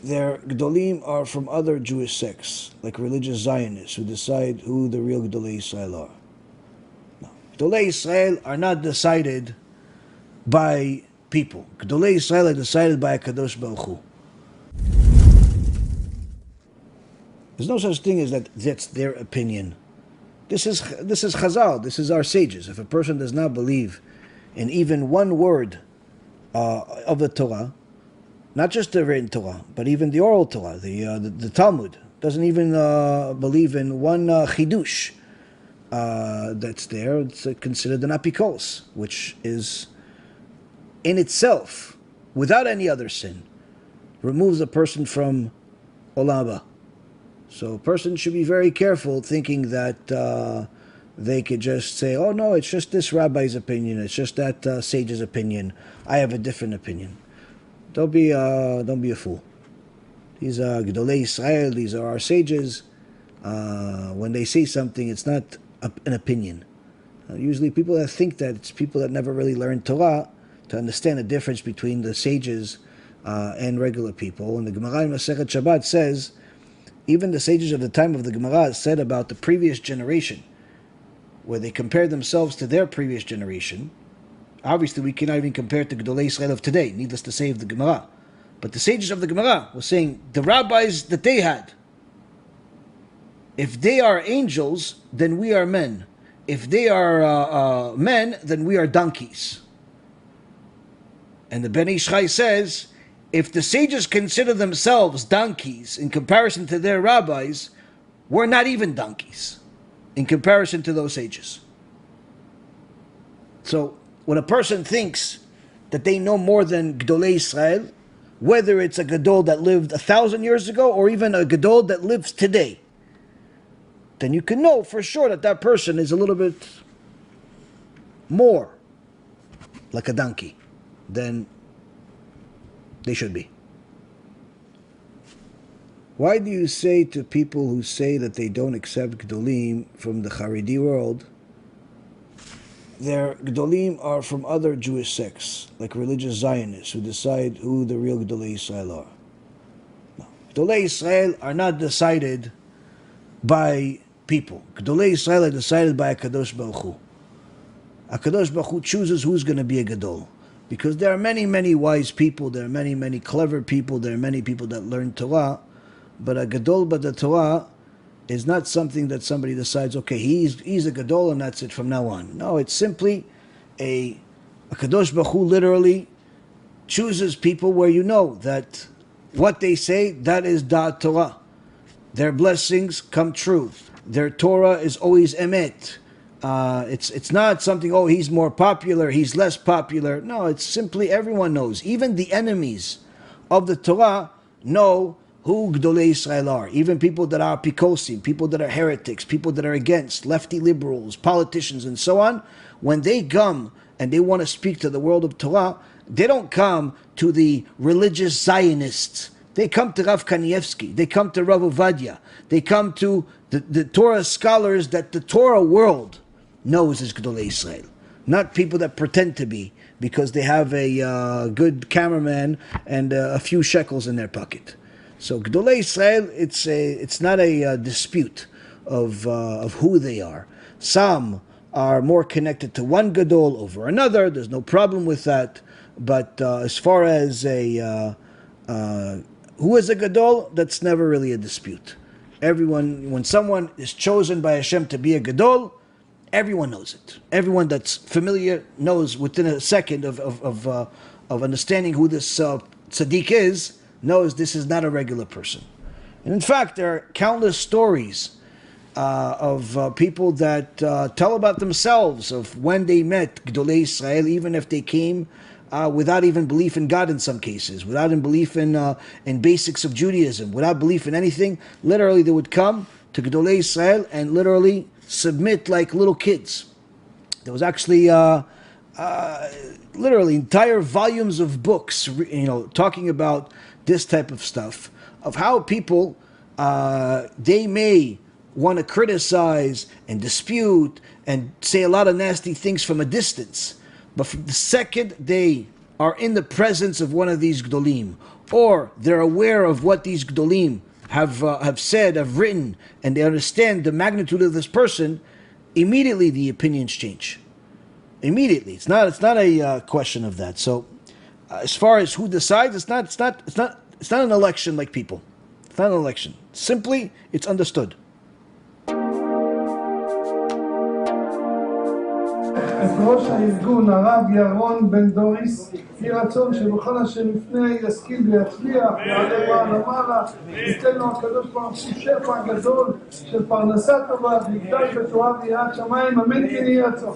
Their gedolim are from other Jewish sects, like religious Zionists, who decide who the real Gadolei Yisrael are. No. Gadolei Yisrael are not decided by people. Gadolei Yisrael are decided by a Kadosh Baruch Hu. There's no such thing as that's their opinion. This is Chazal, this is our sages. If a person does not believe in even one word of the Torah, not just the written Torah, but even the oral Torah, the Talmud, doesn't even believe in one chidush that's there, it's considered an apikos, which is in itself, without any other sin, removes a person from olam haba. So a person should be very careful thinking that they could just say, oh no, it's just this rabbi's opinion, it's just that sage's opinion, I have a different opinion. Don't be a fool. These are Gadolei Yisrael, these are our sages. When they say something, it's not an opinion. Usually people that think that, it's people that never really learned Torah to understand the difference between the sages and regular people. And the Gemara in Masechet Shabbat says, even the sages of the time of the Gemara said about the previous generation, where they compared themselves to their previous generation. Obviously, we cannot even compare it to Gadolei Yisrael of today, needless to say, of the Gemara. But the sages of the Gemara were saying, the rabbis that they had, if they are angels, then we are men. If they are men, then we are donkeys. And the Ben Ish Chai says, if the sages consider themselves donkeys in comparison to their rabbis, we're not even donkeys in comparison to those sages. So, when a person thinks that they know more than Gadolei Yisrael, whether it's a Gadol that lived 1,000 years ago or even a Gadol that lives today, then you can know for sure that that person is a little bit more like a donkey than they should be. Why do you say to people who say that they don't accept gedolim from the Haredi world, their gedolim are from other Jewish sects, like religious Zionists, who decide who the real Gadolei Yisrael are? No. Gadolei Yisrael are not decided by people. Gadolei Yisrael are decided by a Kadosh Baruch Hu. A Kadosh Baruch Hu chooses who's going to be a Gadol. Because there are many, many wise people, there are many, many clever people, there are many people that learn Torah, but a Gadol b'da Torah is not something that somebody decides, okay, he's a Gadol and that's it from now on. No, it's simply a Kadosh Baruch Hu literally chooses people where you know that what they say, that is Da'at Torah. Their blessings come true. Their Torah is always emet. It's not something, oh, he's more popular, he's less popular. No, it's simply everyone knows. Even the enemies of the Torah know who Gadolei Yisrael are. Even people that are pikosim, people that are heretics, people that are against, lefty liberals, politicians, and so on, when they come and they want to speak to the world of Torah, they don't come to the religious Zionists. They come to Rav Kanievsky, they come to Rav Ovadia, they come to the Torah scholars that the Torah world knows as Gadolei Yisrael. Not people that pretend to be because they have a good cameraman and a few shekels in their pocket. So Gadolei Yisrael, it's not a dispute of who they are. Some are more connected to one Gadol over another. There's no problem with that. But as far as who is a Gadol, that's never really a dispute. Everyone, when someone is chosen by Hashem to be a Gadol, everyone knows it. Everyone that's familiar knows within a second of understanding who this tzaddik is, knows this is not a regular person. And in fact, there are countless stories of people that tell about themselves, of when they met Gadolei Yisrael, even if they came without even belief in God in some cases, without even belief in basics of Judaism, without belief in anything. Literally, they would come to Gadolei Yisrael and literally submit like little kids. There was actually literally entire volumes of books, talking about this type of stuff, of how people, they may want to criticize and dispute and say a lot of nasty things from a distance. But from the second they are in the presence of one of these gedolim, or they're aware of what these gedolim have said, have written, and they understand the magnitude of this person, immediately the opinions change. Immediately, it's not a question of that. So, as far as who decides, it's not an election like people. It's not an election. Simply, it's understood. את ראש הארגון, הרב ירון בן דוריס, יהי רצון שבכל אשר לפני ישכיל ויצליח, יעלה מעלה, ייתן לו הקדוש ברוך הוא שפע גדול של פרנסה טובה, ויגדל בתורה ויראת שמיים, אמן כן יהי רצון.